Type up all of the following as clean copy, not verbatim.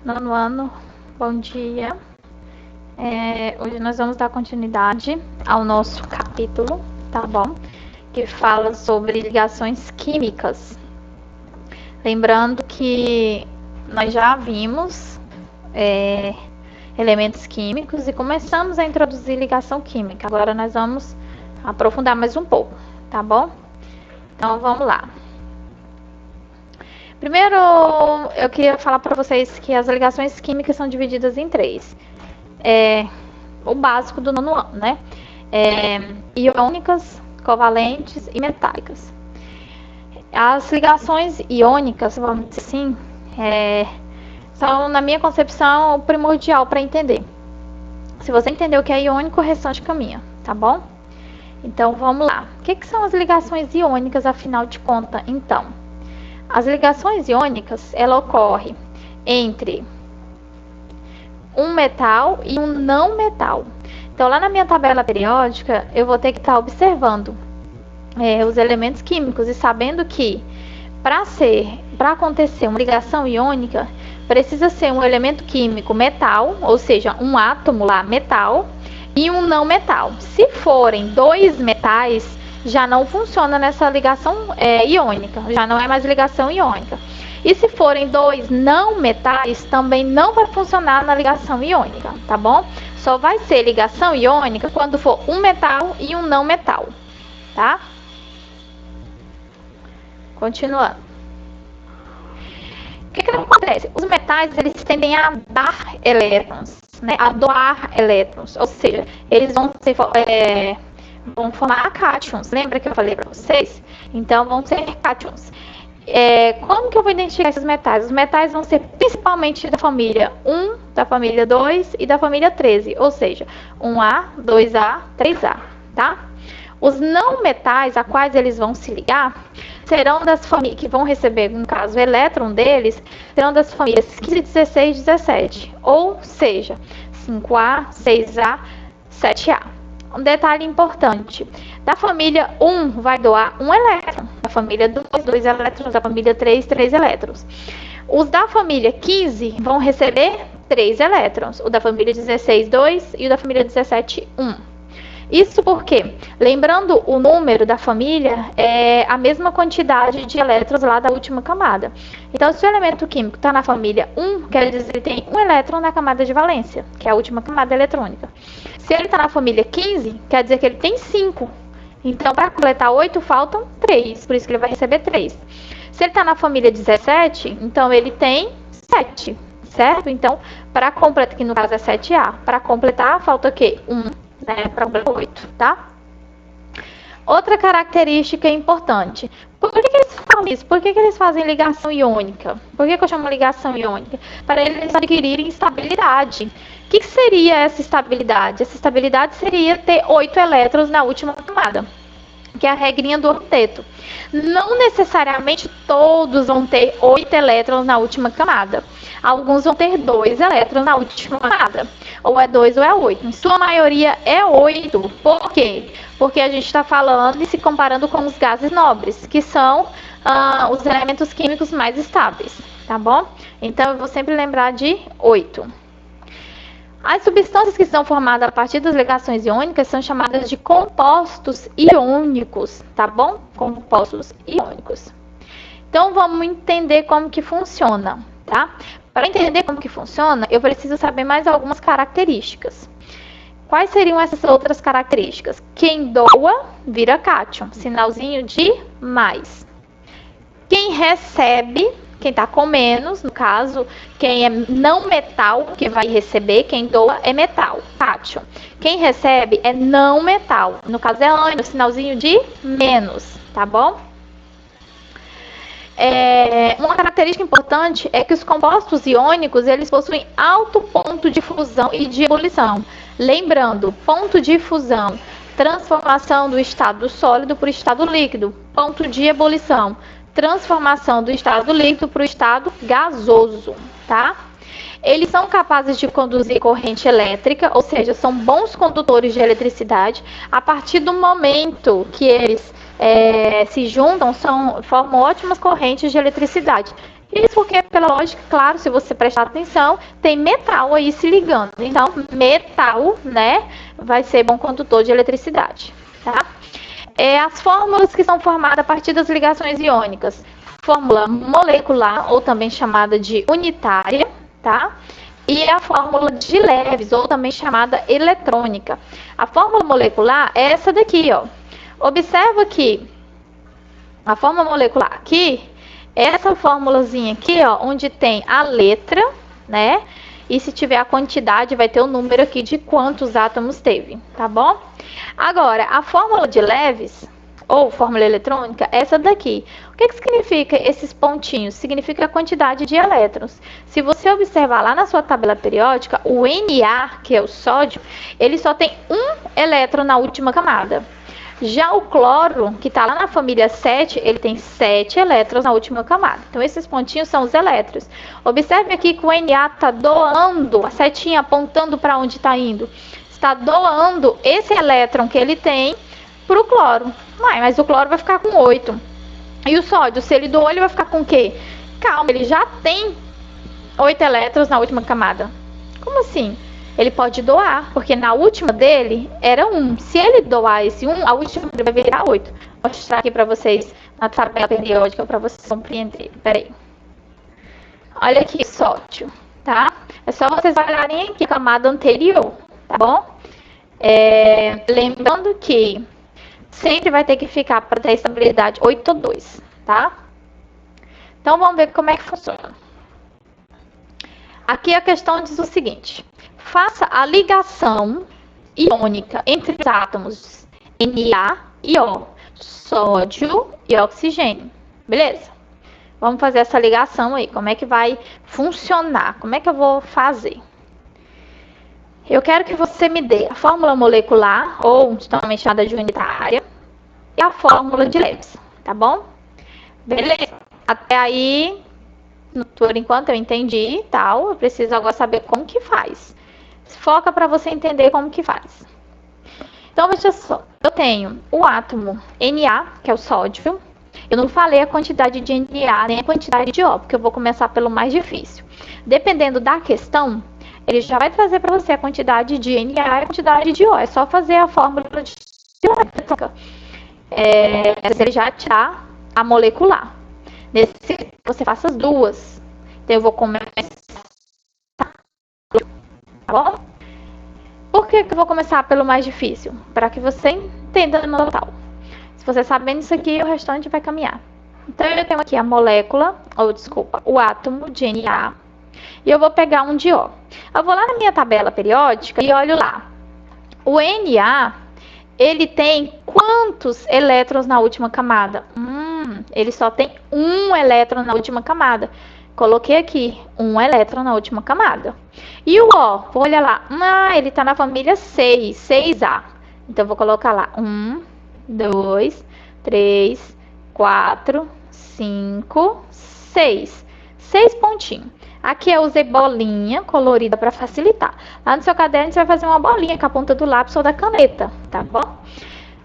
Nono ano, bom dia. Hoje nós vamos dar continuidade ao nosso capítulo, tá bom? Que fala sobre ligações químicas. Lembrando que nós já vimos elementos químicos e começamos a introduzir ligação química. Agora nós vamos aprofundar mais um pouco, tá bom? Então vamos lá. Primeiro, eu queria falar para vocês que as ligações químicas são divididas em três. O básico do nono ano, né? Iônicas, covalentes e metálicas. As ligações iônicas, vamos dizer assim, são, na minha concepção, o primordial para entender. Se você entender o que é iônico, o restante caminha, tá bom? Então, vamos lá. O que são as ligações iônicas, afinal de contas, então? As ligações iônicas, ela ocorre entre um metal e um não metal. Então, lá na minha tabela periódica, eu vou ter que estar observando os elementos químicos e sabendo que para acontecer uma ligação iônica, precisa ser um elemento químico metal, ou seja, um átomo lá metal, e um não metal. Se forem dois metais, já não funciona nessa ligação iônica, já não é mais ligação iônica. E se forem dois não metais, também não vai funcionar na ligação iônica, tá bom? Só vai ser ligação iônica quando for um metal e um não metal, tá? Continuando. O que acontece? Os metais, eles tendem a dar elétrons, né? A doar elétrons, ou seja, eles vão formar cátions. Lembra que eu falei para vocês? Então, vão ser cátions. Como que eu vou identificar esses metais? Os metais vão ser principalmente da família 1, da família 2 e da família 13, ou seja, 1A, 2A, 3A, tá? Os não metais a quais eles vão se ligar serão das famílias que vão receber, no caso, o elétron deles, serão das famílias 15, 16, 17, ou seja, 5A, 6A, 7A. Um detalhe importante, da família 1 vai doar um elétron, da família 2, 2 elétrons, da família 3, 3 elétrons. Os da família 15 vão receber 3 elétrons, o da família 16, 2 e o da família 17, 1. Isso porque, lembrando o número da família, é a mesma quantidade de elétrons lá da última camada. Então, se o elemento químico está na família 1, quer dizer que ele tem um elétron na camada de valência, que é a última camada eletrônica. Se ele está na família 15, quer dizer que ele tem 5. Então, para completar 8, faltam 3, por isso que ele vai receber 3. Se ele está na família 17, então ele tem 7, certo? Então, para completar, que no caso é 7A, para completar, falta o quê? 1. Para 8, tá? Outra característica importante. Por que eles fazem isso? Por que eles fazem ligação iônica? Por que eu chamo ligação iônica? Para eles adquirirem estabilidade. O que seria essa estabilidade? Essa estabilidade seria ter 8 elétrons na última camada, que é a regrinha do octeto. Não necessariamente todos vão ter 8 elétrons na última camada. Alguns vão ter 2 elétrons na última camada. Ou é 2 ou é 8. Em sua maioria é 8. Por quê? Porque a gente está falando e se comparando com os gases nobres, que são os elementos químicos mais estáveis, tá bom? Então, eu vou sempre lembrar de 8. As substâncias que são formadas a partir das ligações iônicas são chamadas de compostos iônicos, tá bom? Compostos iônicos. Então, vamos entender como que funciona, tá? Para entender como que funciona, eu preciso saber mais algumas características. Quais seriam essas outras características? Quem doa, vira cátion, sinalzinho de mais. Quem recebe, quem está com menos, no caso, quem é não metal, que vai receber, quem doa é metal, cátion. Quem recebe é não metal, no caso é ânion, sinalzinho de menos, tá bom? Uma característica importante é que os compostos iônicos, eles possuem alto ponto de fusão e de ebulição. Lembrando, ponto de fusão, transformação do estado sólido para o estado líquido. Ponto de ebulição, transformação do estado líquido para o estado gasoso, tá? Eles são capazes de conduzir corrente elétrica, ou seja, são bons condutores de eletricidade, a partir do momento que eles se juntam, formam ótimas correntes de eletricidade. Isso porque, pela lógica, claro, se você prestar atenção, tem metal aí se ligando. Então, metal, né, vai ser bom condutor de eletricidade, tá? As fórmulas que são formadas a partir das ligações iônicas. Fórmula molecular, ou também chamada de unitária, tá? E a fórmula de Leves, ou também chamada eletrônica. A fórmula molecular é essa daqui, ó. Observa que a fórmula molecular aqui, essa formulazinha aqui, ó, onde tem a letra, né? E se tiver a quantidade, vai ter o número aqui de quantos átomos teve, tá bom? Agora, a fórmula de Leves, ou fórmula eletrônica, é essa daqui. O que significa esses pontinhos? Significa a quantidade de elétrons. Se você observar lá na sua tabela periódica, o Na, que é o sódio, ele só tem um elétron na última camada. Já o cloro, que está lá na família 7, ele tem 7 elétrons na última camada. Então, esses pontinhos são os elétrons. Observe aqui que o Na está doando, a setinha apontando para onde está indo. Está doando esse elétron que ele tem para o cloro. Mas o cloro vai ficar com 8. E o sódio, se ele doou, ele vai ficar com o quê? Calma, ele já tem 8 elétrons na última camada. Como assim? Ele pode doar, porque na última dele era 1. Se ele doar esse 1, a última dele vai virar 8. Vou mostrar aqui para vocês na tabela periódica para vocês compreenderem. Peraí. Olha aqui, sódio, tá? É só vocês olharem aqui a camada anterior, tá bom? Lembrando que sempre vai ter que ficar para ter estabilidade 8 ou 2, tá? Então, vamos ver como é que funciona. Aqui a questão diz o seguinte. Faça a ligação iônica entre os átomos Na e O, sódio e oxigênio. Beleza? Vamos fazer essa ligação aí. Como é que vai funcionar? Como é que eu vou fazer? Eu quero que você me dê a fórmula molecular, ou também chamada de unitária, e a fórmula de Leves, tá bom? Beleza. Até aí, por enquanto eu entendi e tal. Eu preciso agora saber como que faz. Foca para você entender como que faz. Então, veja só. Eu tenho o átomo Na, que é o sódio. Eu não falei a quantidade de Na nem a quantidade de O, porque eu vou começar pelo mais difícil. Dependendo da questão, ele já vai trazer para você a quantidade de Na e a quantidade de O. É só fazer a fórmula de eletrônica. Ele já te dá a molecular. Nesse você faça as duas. Então, eu vou começar. Tá bom? Por que eu vou começar pelo mais difícil? Para que você entenda no total. Se você sabendo isso aqui, o restante vai caminhar. Então, eu tenho aqui a molécula, o átomo de Na. E eu vou pegar um de O. Eu vou lá na minha tabela periódica e olho lá. O Na, ele tem quantos elétrons na última camada? Ele só tem um elétron na última camada. Coloquei aqui um elétron na última camada. E o O, vou olhar lá. Ele está na família 6, 6A. Então, vou colocar lá 1, 2, 3, 4, 5, 6. 6 pontinhos. Aqui eu usei bolinha colorida para facilitar. Lá no seu caderno você vai fazer uma bolinha com a ponta do lápis ou da caneta, tá bom?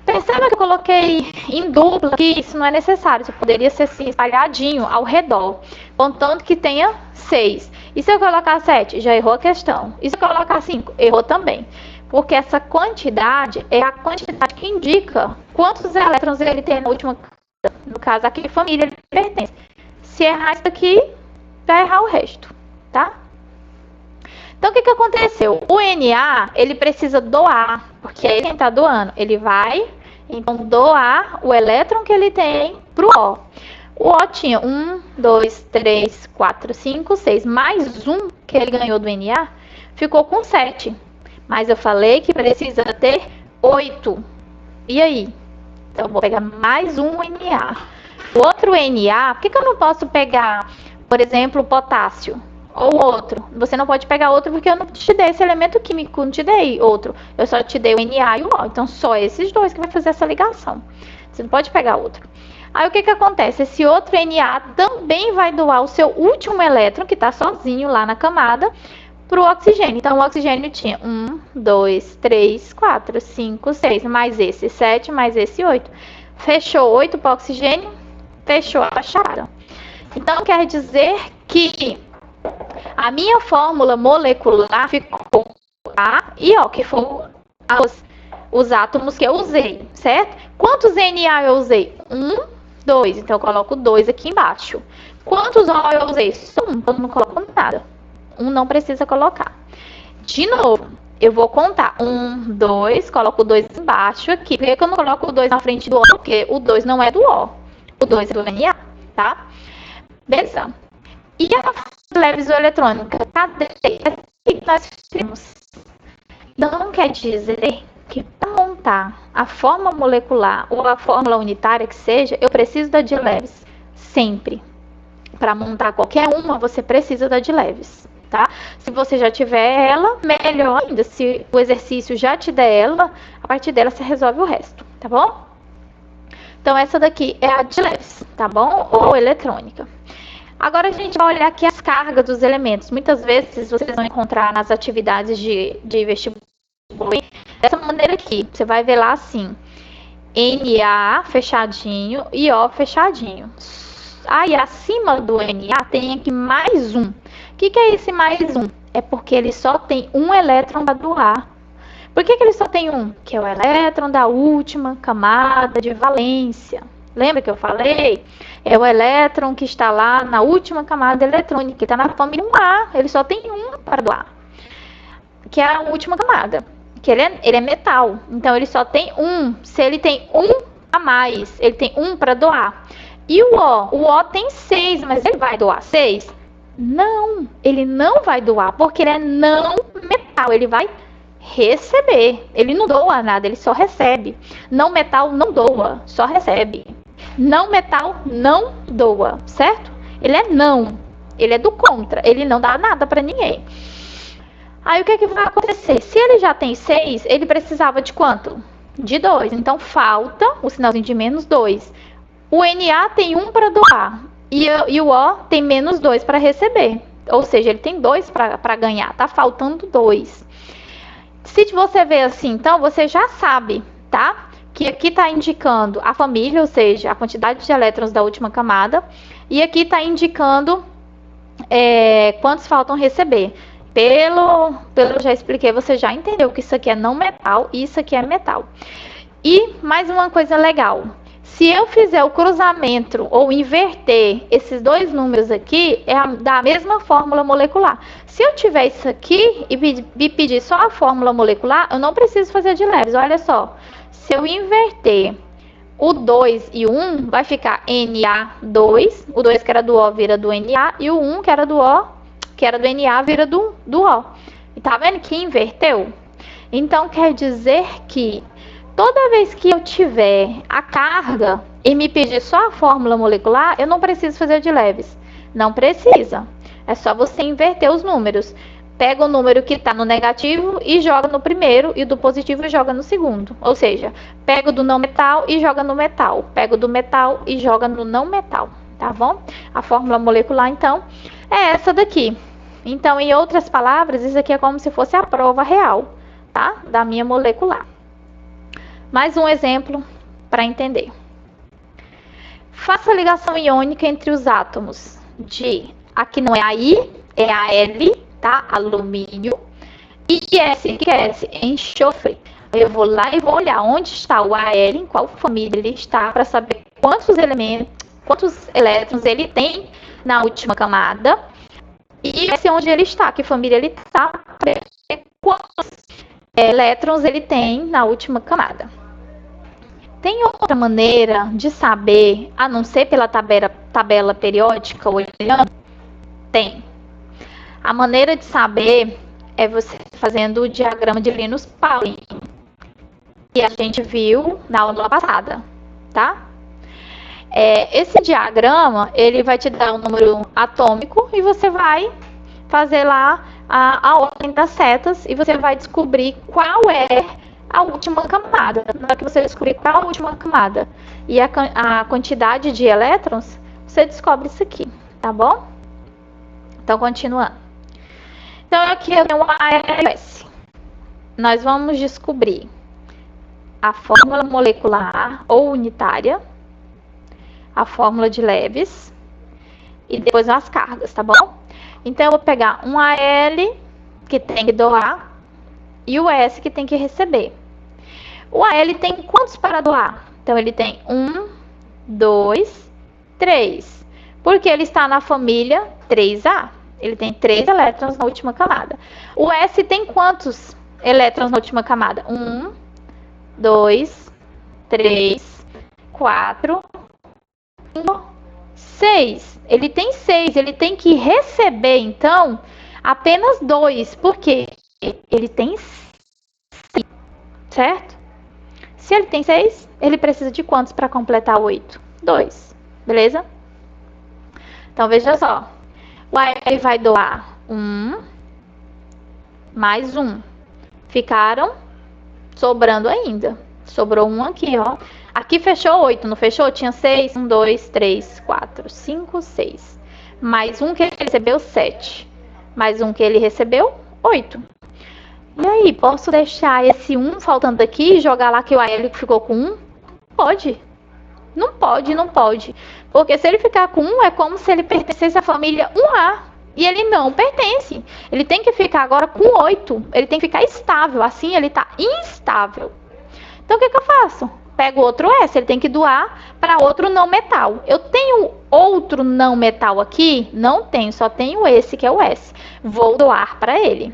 Perceba que eu coloquei em dupla aqui, isso não é necessário. Isso poderia ser assim, espalhadinho ao redor, contanto que tenha 6. E se eu colocar 7, já errou a questão. E se eu colocar 5, errou também. Porque essa quantidade é a quantidade que indica quantos elétrons ele tem na última, no caso, a que família ele pertence. Se errar isso aqui, vai errar o resto, tá? Então, o que aconteceu? O Na, ele precisa doar, porque é ele quem está doando. Ele vai, então, doar o elétron que ele tem para o O. O O tinha 1, 2, 3, 4, 5, 6. Mais um que ele ganhou do Na, ficou com 7. Mas eu falei que precisa ter 8. E aí? Então, eu vou pegar mais um Na. O outro Na, por que eu não posso pegar, por exemplo, o potássio? Ou outro. Você não pode pegar outro porque eu não te dei esse elemento químico, não te dei outro. Eu só te dei o Na e o O. Então, só esses dois que vai fazer essa ligação. Você não pode pegar outro. Aí, o que acontece? Esse outro Na também vai doar o seu último elétron, que está sozinho lá na camada, para o oxigênio. Então, o oxigênio tinha 1, 2, 3, 4, 5, 6. Mais esse 7, mais esse 8. Fechou 8 para o oxigênio, fechou a charada. Então, quer dizer que a minha fórmula molecular ficou A e O, que foram os átomos que eu usei, certo? Quantos Na eu usei? 1, 2. Então, eu coloco 2 aqui embaixo. Quantos O eu usei? Só 1, então eu não coloco nada. 1 não precisa colocar. De novo, eu vou contar. 1, 2, coloco o 2 embaixo aqui. Por que eu não coloco o 2 na frente do O? Porque o 2 não é do O. O 2 é do Na, tá? Beleza. E a leves eletrônica? Cadê? Nós temos. Não quer dizer que para montar a forma molecular ou a fórmula unitária que seja, eu preciso da de leves. Sempre. Para montar qualquer uma, você precisa da de leves, tá? Se você já tiver ela, melhor ainda. Se o exercício já te der ela, a partir dela você resolve o resto, tá bom? Então, essa daqui é a de leves, tá bom? Ou eletrônica. Agora a gente vai olhar aqui as cargas dos elementos. Muitas vezes vocês vão encontrar nas atividades de vestibular dessa maneira aqui. Você vai ver lá assim, Na fechadinho e O fechadinho. Aí acima do Na tem aqui mais um. O que é esse mais um? É porque ele só tem um elétron para doar. Por que ele só tem um? Que é o elétron da última camada de valência. Lembra que eu falei? É o elétron que está lá na última camada eletrônica, que está na família 1A. Ele só tem um para doar, que é a última camada. Que ele é metal. Então, ele só tem um. Se ele tem um a mais, ele tem um para doar. E o O tem 6, mas ele vai doar 6? Não, ele não vai doar, porque ele é não metal. Ele vai receber. Ele não doa nada, ele só recebe. Não metal não doa, só recebe. Não metal não doa, certo? Ele é não. Ele é do contra. Ele não dá nada para ninguém. Aí o que é que vai acontecer? Se ele já tem 6, ele precisava de quanto? De 2. Então falta o sinalzinho de menos 2. O Na tem 1 para doar. E o O tem menos 2 para receber. Ou seja, ele tem 2 para ganhar. Tá faltando 2. Se você ver assim, então, você já sabe, tá? Que aqui está indicando a família, ou seja, a quantidade de elétrons da última camada. E aqui está indicando quantos faltam receber. Pelo já expliquei, você já entendeu que isso aqui é não metal e isso aqui é metal. E mais uma coisa legal. Se eu fizer o cruzamento ou inverter esses dois números aqui, é da mesma fórmula molecular. Se eu tiver isso aqui e me pedir só a fórmula molecular, eu não preciso fazer de leves. Olha só, se eu inverter o 2 e o 1, vai ficar Na2. O 2 que era do O vira do Na e o 1 que era do O, que era do Na, vira do O. E tá vendo que inverteu? Então, quer dizer que toda vez que eu tiver a carga e me pedir só a fórmula molecular, eu não preciso fazer de leves. Não precisa. É só você inverter os números. Pega o número que está no negativo e joga no primeiro, e do positivo e joga no segundo. Ou seja, pega o do não metal e joga no metal. Pega o do metal e joga no não metal. Tá bom? A fórmula molecular, então, é essa daqui. Então, em outras palavras, isso aqui é como se fosse a prova real, tá? Da minha molecular. Mais um exemplo para entender. Faça a ligação iônica entre os átomos de, aqui não é a I, é a L, tá? Alumínio. E S, o que é S? Enxofre. Eu vou lá e vou olhar onde está o Al, em qual família ele está, para saber quantos elementos, quantos elétrons ele tem na última camada. E esse é onde ele está, que família ele está, para ver quantos elétrons ele tem na última camada. Tem outra maneira de saber, a não ser pela tabela periódica olhando? Tem. A maneira de saber é você fazendo o diagrama de Linus-Pauling, que a gente viu na aula passada, tá? Esse diagrama, ele vai te dar um número atômico e você vai fazer lá a ordem das setas e você vai descobrir qual é a última camada. Na hora que você descobrir qual é a última camada e a quantidade de elétrons, você descobre isso aqui, tá bom? Então, continuando. Então, aqui eu tenho o ALS. Nós vamos descobrir a fórmula molecular ou unitária, a fórmula de leves e depois as cargas, tá bom? Então, eu vou pegar um AL, que tem que doar, e o S, que tem que receber. O AL tem quantos para doar? Então, ele tem 1, 2, 3. Porque ele está na família 3A. Ele tem 3 elétrons na última camada. O S tem quantos elétrons na última camada? 1, 2, 3, 4, 5, 6. Ele tem 6. Ele tem que receber, então, apenas 2. Por quê? Ele tem 6. Certo? Se ele tem 6, ele precisa de quantos para completar 8? 2. Beleza? Então, veja só. O AL vai doar 1 mais 1. Ficaram sobrando ainda. Sobrou 1 aqui, ó. Aqui fechou 8, não fechou? Tinha 6. 1, 2, 3, 4, 5, 6. Mais 1 que ele recebeu, 7. Mais 1 que ele recebeu, 8. E aí, posso deixar esse 1 faltando aqui e jogar lá que o AL ficou com 1? Pode. Não pode, não pode. Porque se ele ficar com 1, é como se ele pertencesse à família 1A. E ele não pertence. Ele tem que ficar agora com 8. Ele tem que ficar estável. Assim, ele está instável. Então, o que eu faço? Pego outro S. Ele tem que doar para outro não metal. Eu tenho outro não metal aqui? Não tenho. Só tenho esse, que é o S. Vou doar para ele.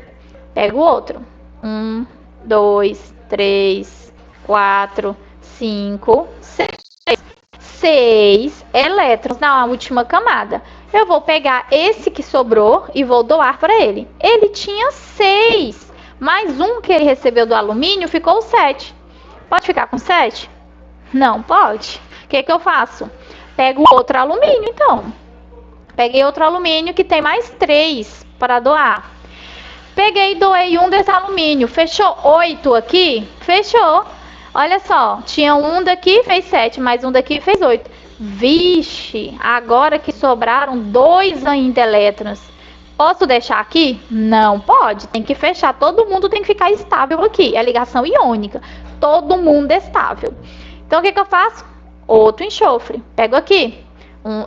Pego outro. 1, 2, 3, 4, 5, 6. 6 elétrons na última camada. Eu vou pegar esse que sobrou e vou doar para ele. Ele tinha 6. Mais 1 que ele recebeu do alumínio ficou 7. Pode ficar com 7? Não pode. O que eu faço? Pego outro alumínio, então. Peguei outro alumínio que tem mais 3 para doar. Peguei e doei um desse alumínio. Fechou 8 aqui? Fechou. Olha só, tinha um daqui, fez 7, mais um daqui, fez 8. Vixe, agora que sobraram 2 ainda elétrons. Posso deixar aqui? Não pode, tem que fechar. Todo mundo tem que ficar estável aqui. É ligação iônica. Todo mundo estável. Então, o que eu faço? Outro enxofre. Pego aqui.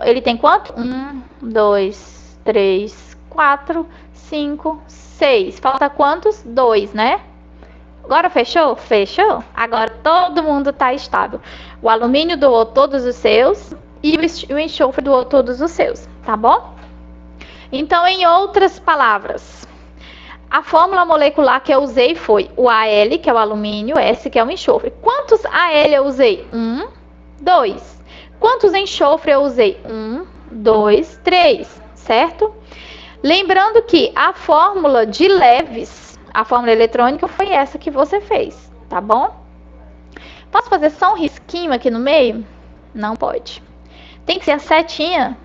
Ele tem quanto? 1, 2, 3, 4, 5, 6. Falta quantos? 2, né? Agora fechou? Fechou. Agora todo mundo está estável. O alumínio doou todos os seus e o enxofre doou todos os seus, tá bom? Então, em outras palavras, a fórmula molecular que eu usei foi o AL, que é o alumínio, S, que é o enxofre. Quantos AL eu usei? 1, 2. Quantos enxofre eu usei? 1, 2, 3, certo? Lembrando que a fórmula de leves, a fórmula eletrônica foi essa que você fez, tá bom? Posso fazer só um risquinho aqui no meio? Não pode. Tem que ser a setinha?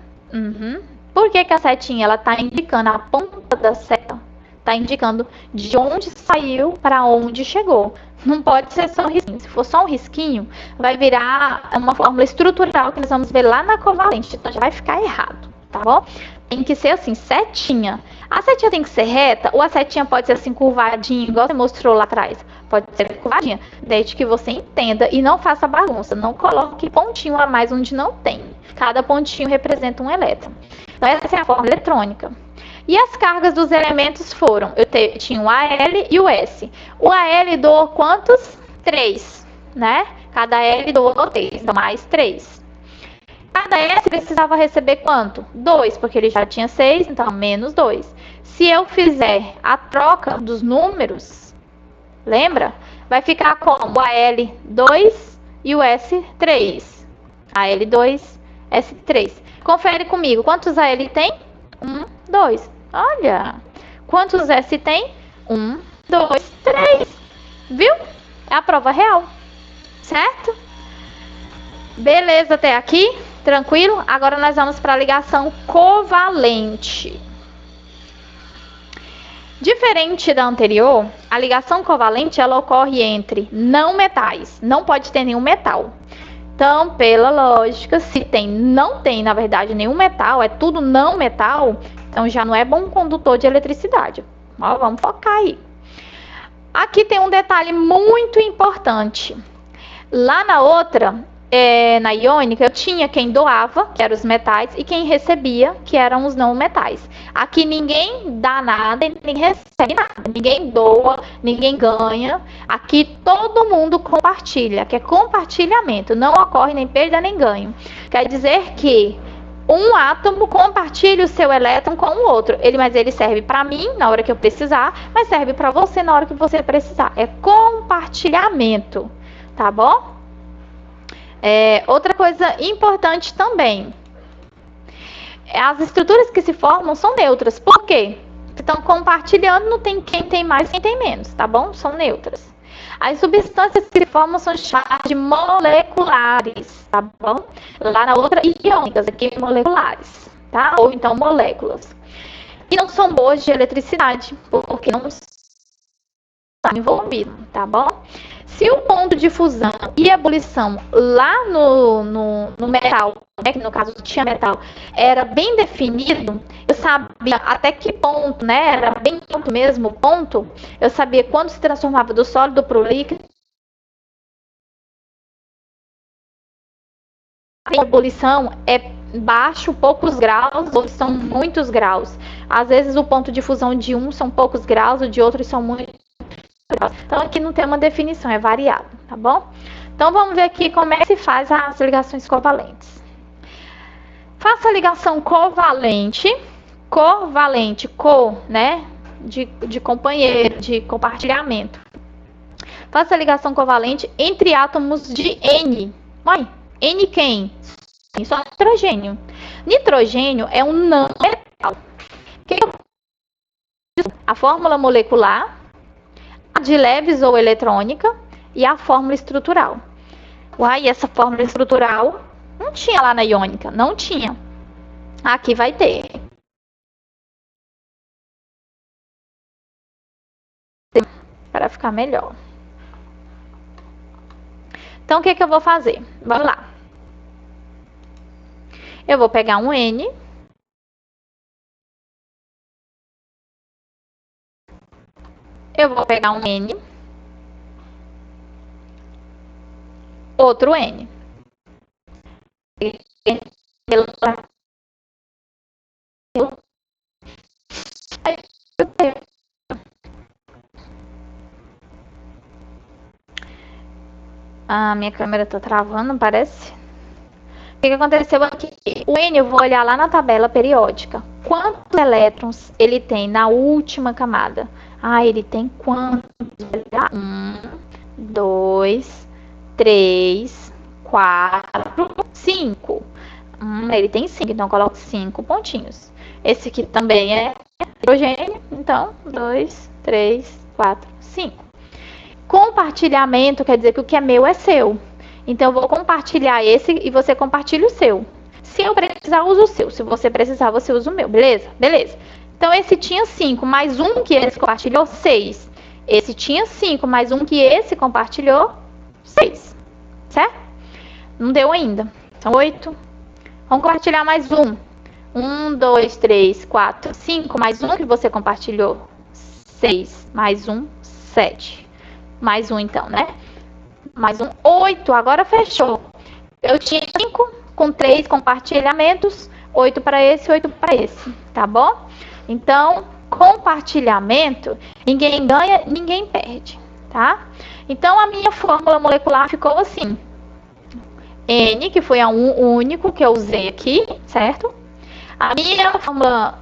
Por que a setinha ela está indicando a ponta da seta? Está indicando de onde saiu para onde chegou. Não pode ser só um risquinho. Se for só um risquinho, vai virar uma fórmula estrutural que nós vamos ver lá na covalente. Então já vai ficar errado, tá bom? Tem que ser assim, setinha. A setinha tem que ser reta ou a setinha pode ser assim curvadinha, igual você mostrou lá atrás? Pode ser curvadinha, desde que você entenda e não faça bagunça. Não coloque pontinho a mais onde não tem. Cada pontinho representa um elétron. Então essa é a fórmula eletrônica. E as cargas dos elementos foram, tinha o AL e o S. O AL doou quantos? 3, né? Cada L doou 3, então mais 3. Cada S precisava receber quanto? 2, porque ele já tinha 6, então menos 2. Se eu fizer a troca dos números, lembra? Vai ficar como? O AL 2 e o S 3. AL 2, S 3. Confere comigo, quantos AL tem? 1, 2. Olha, quantos S tem? 1, 2, 3. Viu? É a prova real, certo? Beleza até aqui? Tranquilo? Agora nós vamos para a ligação covalente. Diferente da anterior, a ligação covalente ela ocorre entre não metais. Não pode ter nenhum metal. Então, pela lógica, se não tem, na verdade, nenhum metal, é tudo não metal, então já não é bom condutor de eletricidade. Ó, vamos focar aí. Aqui tem um detalhe muito importante. Lá na outra, na iônica, eu tinha quem doava, que eram os metais, e quem recebia, que eram os não metais. Aqui ninguém dá nada e ninguém recebe nada. Ninguém doa, ninguém ganha. Aqui todo mundo compartilha, que é compartilhamento. Não ocorre nem perda nem ganho. Quer dizer que um átomo compartilha o seu elétron com o outro. Mas ele serve para mim na hora que eu precisar, mas serve para você na hora que você precisar. É compartilhamento, tá bom? Outra coisa importante também. As estruturas que se formam são neutras. Por quê? Estão compartilhando, não tem quem tem mais, quem tem menos, tá bom? São neutras. As substâncias que se formam são chamadas de moleculares, tá bom? Lá na outra, iônicas, aqui moleculares, tá? Ou então moléculas. E não são boas de eletricidade, porque não está envolvido, tá bom? Se o ponto de fusão e ebulição lá no metal, né, que no caso tinha metal, era bem definido, eu sabia até que ponto, né, era bem ponto mesmo, ponto, eu sabia quando se transformava do sólido para o líquido. A ebulição é baixo, poucos graus, ou são muitos graus. Às vezes o ponto de fusão de um são poucos graus, o de outros são muitos. Então, aqui não tem uma definição, é variado, tá bom? Então, vamos ver aqui como é que se faz as ligações covalentes. Faça a ligação covalente, né? De companheiro, de compartilhamento. Faça a ligação covalente entre átomos de N. Mãe, N quem? Só nitrogênio. Nitrogênio é um não metal. A fórmula molecular, a de Lewis ou eletrônica e a fórmula estrutural. Uai, essa fórmula estrutural não tinha lá na iônica, não tinha. Aqui vai ter. Para ficar melhor. Então, o que eu vou fazer? Vamos lá. Eu vou pegar um N. Eu vou pegar um N. Outro N. A minha câmera tá travando, parece. O que aconteceu aqui? O N eu vou olhar lá na tabela periódica. Quantos elétrons ele tem na última camada? Ele tem quantos? 1, 2, 3, 4, 5. Ele tem 5, então eu coloco 5 pontinhos. Esse aqui também é hidrogênio, então 2, 3, 4, 5. Compartilhamento quer dizer que o que é meu é seu. Então, eu vou compartilhar esse e você compartilha o seu. Se eu precisar, uso o seu. Se você precisar, você usa o meu. Beleza? Beleza. Então, esse tinha 5, mais um que esse compartilhou, 6. Esse tinha 5, mais um que esse compartilhou, 6. Certo? Não deu ainda. São 8. Vamos compartilhar mais um. 1, 2, 3, 4, 5, mais um que você compartilhou, 6. Mais um, 7. Mais um, então, né? Mais um, 8. Agora fechou. Eu tinha 5 com 3 compartilhamentos. 8 para esse, 8 para esse. Tá bom? Então, compartilhamento, ninguém ganha, ninguém perde. Tá? Então, a minha fórmula molecular ficou assim. N, que foi o único que eu usei aqui, certo? A minha fórmula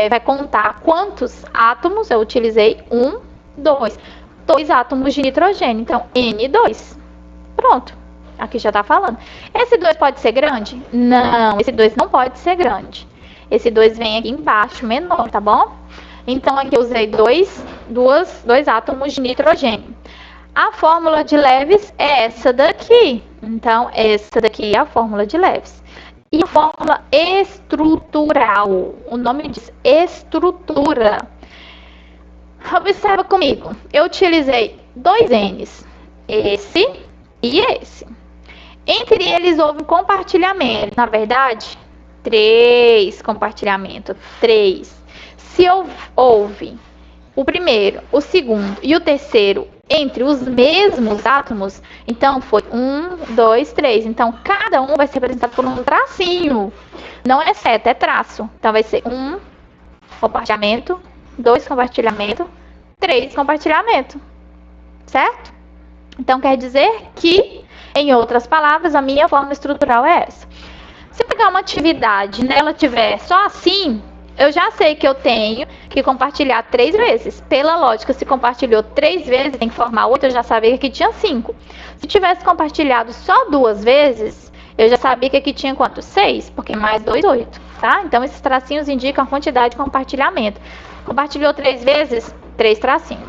vai contar quantos átomos eu utilizei. 1, 2. 2 átomos de nitrogênio, então N2. Pronto, aqui já tá falando. Esse 2 pode ser grande? Não, esse 2 não pode ser grande. Esse 2 vem aqui embaixo, menor, tá bom? Então, aqui eu usei 2 átomos de nitrogênio. A fórmula de Lewis é essa daqui. Então, essa daqui é a fórmula de Lewis. E a fórmula estrutural. O nome diz estrutura. Observa comigo. Eu utilizei 2 N's. Esse e esse. Entre eles houve um compartilhamento. Na verdade, 3 compartilhamentos. 3. Se houve o primeiro, o segundo e o terceiro entre os mesmos átomos, então foi 1, 2, 3. Então, cada um vai ser representado por um tracinho. Não é seta, é traço. Então, vai ser 1 compartilhamento, 2 compartilhamento, 3 compartilhamento. Certo? Então, quer dizer que, em outras palavras, a minha fórmula estrutural é essa. Se eu pegar uma atividade, né, ela tiver só assim, eu já sei que eu tenho que compartilhar 3 vezes. Pela lógica, se compartilhou 3 vezes, tem que formar 8, eu já sabia que aqui tinha 5. Se tivesse compartilhado só 2 vezes, eu já sabia que aqui tinha quanto? 6, porque mais 2, 8, tá? Então, esses tracinhos indicam a quantidade de compartilhamento. Compartilhou 3 vezes, 3 tracinhos.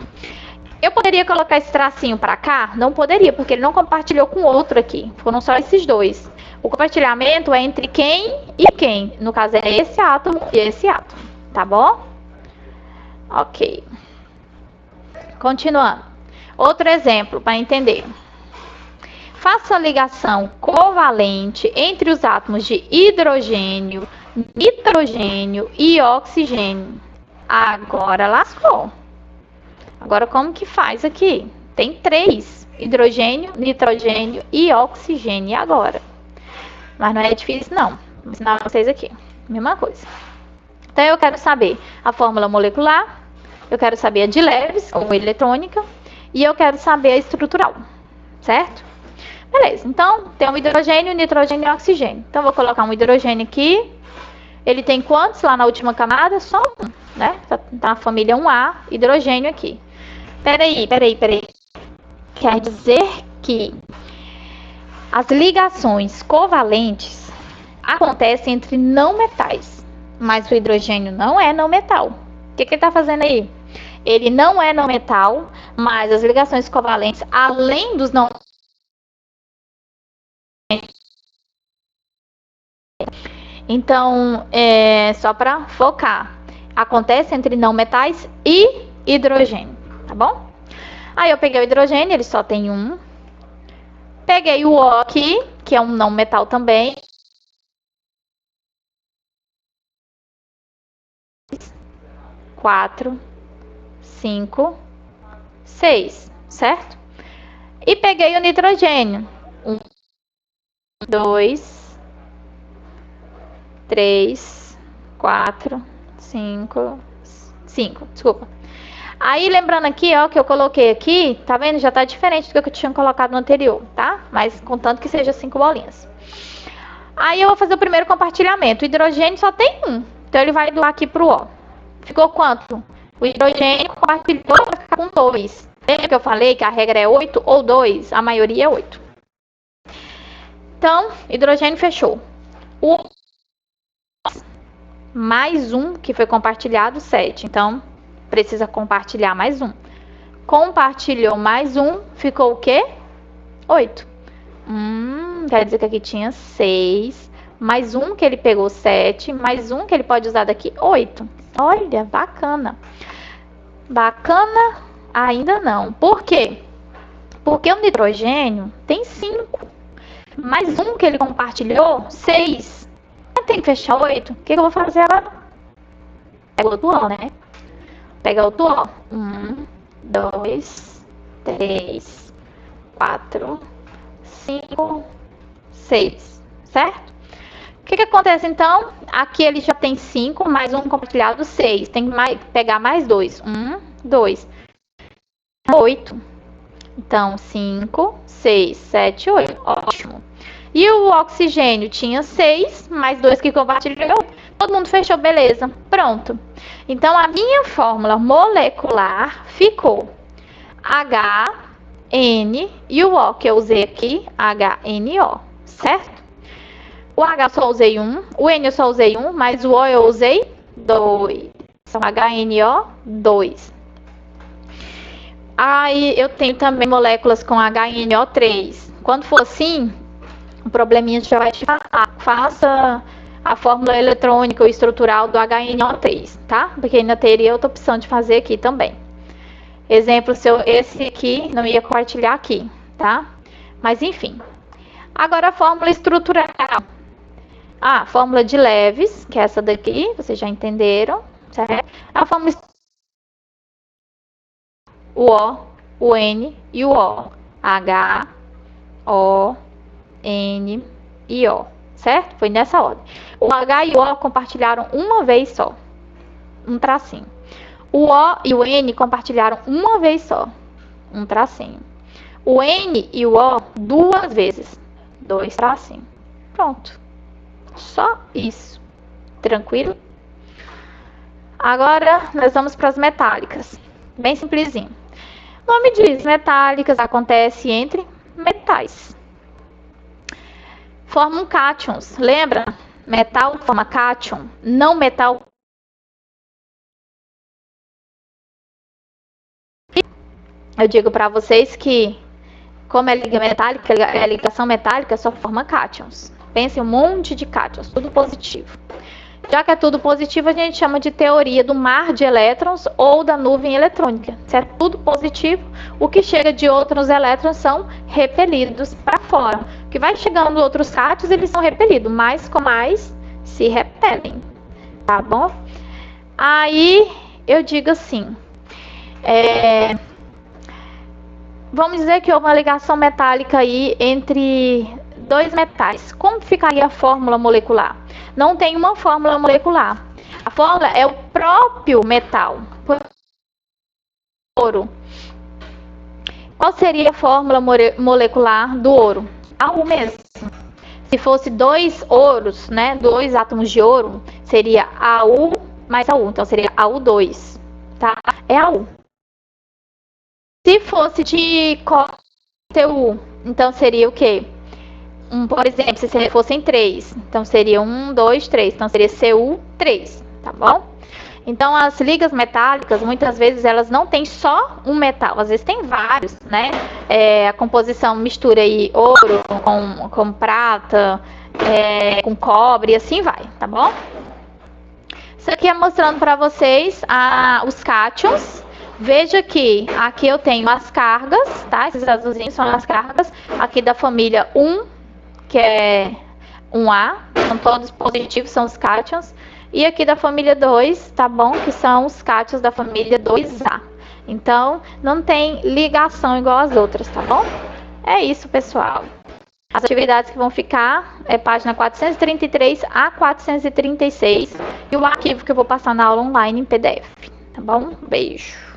Eu poderia colocar esse tracinho para cá? Não poderia, porque ele não compartilhou com outro aqui. Foram só esses dois. O compartilhamento é entre quem e quem. No caso, é esse átomo e esse átomo. Tá bom? Ok. Continuando. Outro exemplo para entender. Faça a ligação covalente entre os átomos de hidrogênio, nitrogênio e oxigênio. Agora lascou. Agora, como que faz aqui? Tem 3. Hidrogênio, nitrogênio e oxigênio. E agora? Mas não é difícil, não. Vou ensinar pra vocês aqui. Mesma coisa. Então, eu quero saber a fórmula molecular. Eu quero saber a de leves, ou eletrônica. E eu quero saber a estrutural. Certo? Beleza. Então, tem um hidrogênio, nitrogênio e oxigênio. Então, vou colocar um hidrogênio aqui. Ele tem quantos lá na última camada? Só um, né? Tá na família 1A, hidrogênio aqui. Peraí. Quer dizer que as ligações covalentes acontecem entre não metais, mas o hidrogênio não é não metal. O que ele está fazendo aí? Ele não é não metal, mas as ligações covalentes, além dos não... Então, só para focar, acontece entre não metais e hidrogênio, tá bom? Aí eu peguei o hidrogênio, ele só tem um. Peguei o O aqui, que é um não metal também. Quatro, 5, 6, certo? E peguei o nitrogênio. 1, 2, 3, 4, 5, desculpa. Aí, lembrando aqui, ó, que eu coloquei aqui, tá vendo? Já tá diferente do que eu tinha colocado no anterior, tá? Mas contanto que seja 5 bolinhas. Aí eu vou fazer o primeiro compartilhamento. O hidrogênio só tem um, então ele vai doar aqui pro O. Ficou quanto? O hidrogênio compartilhou, vai ficar com 2. Lembra que eu falei que a regra é 8 ou 2? A maioria é 8. Então, hidrogênio fechou. O mais um que foi compartilhado, 7. Então, precisa compartilhar mais um. Compartilhou mais um, ficou o quê? 8. Quer dizer que aqui tinha 6. Mais um que ele pegou 7. Mais um que ele pode usar daqui, 8. Olha, bacana. Bacana ainda não. Por quê? Porque o nitrogênio tem 5. Mais um que ele compartilhou, 6. Tem que fechar 8. O que eu vou fazer agora? Pega outro O, né? Pega outro O. 1, 2, 3, 4, 5, 6. Certo? O que acontece então? Aqui ele já tem 5, mais um compartilhado, 6. Tem que pegar mais 2. 1, 2. 8. Então, 5, 6, 7, 8. Ótimo. E o oxigênio tinha 6, mais 2 que compartilhou. Todo mundo fechou, beleza. Pronto. Então, a minha fórmula molecular ficou HN e o O que eu usei aqui, HNO, certo? O H eu só usei 1, o N eu só usei 1, mas o O eu usei 2. Então, HNO 2. Aí, eu tenho também moléculas com HNO 3. Quando for assim, o probleminha já vai te falar. Faça a fórmula eletrônica ou estrutural do HNO3, tá? Porque ainda teria outra opção de fazer aqui também. Exemplo, esse aqui não ia compartilhar aqui, tá? Mas enfim. Agora a fórmula estrutural. A fórmula de leves, que é essa daqui, vocês já entenderam, certo? A fórmula o O o N e o O. H, O, N e O. Certo? Foi nessa ordem. O H e o O compartilharam uma vez só. Um tracinho. O O e o N compartilharam uma vez só. Um tracinho. O N e o O duas vezes. Dois tracinhos. Pronto. Só isso. Tranquilo? Agora nós vamos para as metálicas. Bem simplesinho. O nome diz metálicas, acontece entre metais. Formam cátions. Lembra? Metal forma cátion. Não metal. Eu digo para vocês que, como é ligação metálica, só forma cátions. Pense em um monte de cátions, tudo positivo. Já que é tudo positivo, a gente chama de teoria do mar de elétrons ou da nuvem eletrônica. Se é tudo positivo, o que chega de outros elétrons são repelidos para fora. O que vai chegando outros cátions, eles são repelidos, mais com mais se repelem. Tá bom? Aí eu digo assim, vamos dizer que houve uma ligação metálica aí entre dois metais. Como ficaria a fórmula molecular? Não tem uma fórmula molecular. A fórmula é o próprio metal. Ouro. Qual seria a fórmula molecular do ouro? AU mesmo. Se fosse dois ouros, né, dois átomos de ouro, seria AU mais AU. Então seria AU2, tá? É AU. Se fosse de CuTu, então seria o quê? Por exemplo, se fossem 3, então seria 1, 2, 3, então seria Cu3, tá bom? Então, as ligas metálicas, muitas vezes, elas não têm só um metal, às vezes tem vários, né? A composição mistura aí ouro com prata, com cobre, e assim vai, tá bom? Isso aqui é mostrando para vocês os cátions. Veja que aqui eu tenho as cargas, tá? Esses azulzinhos são as cargas, aqui da família 1, que é 1A, são todos positivos, são os cátions. E aqui da família 2, tá bom? Que são os cátions da família 2A. Então, não tem ligação igual às outras, tá bom? É isso, pessoal. As atividades que vão ficar é página 433 a 436 e o arquivo que eu vou passar na aula online em PDF, tá bom? Beijo.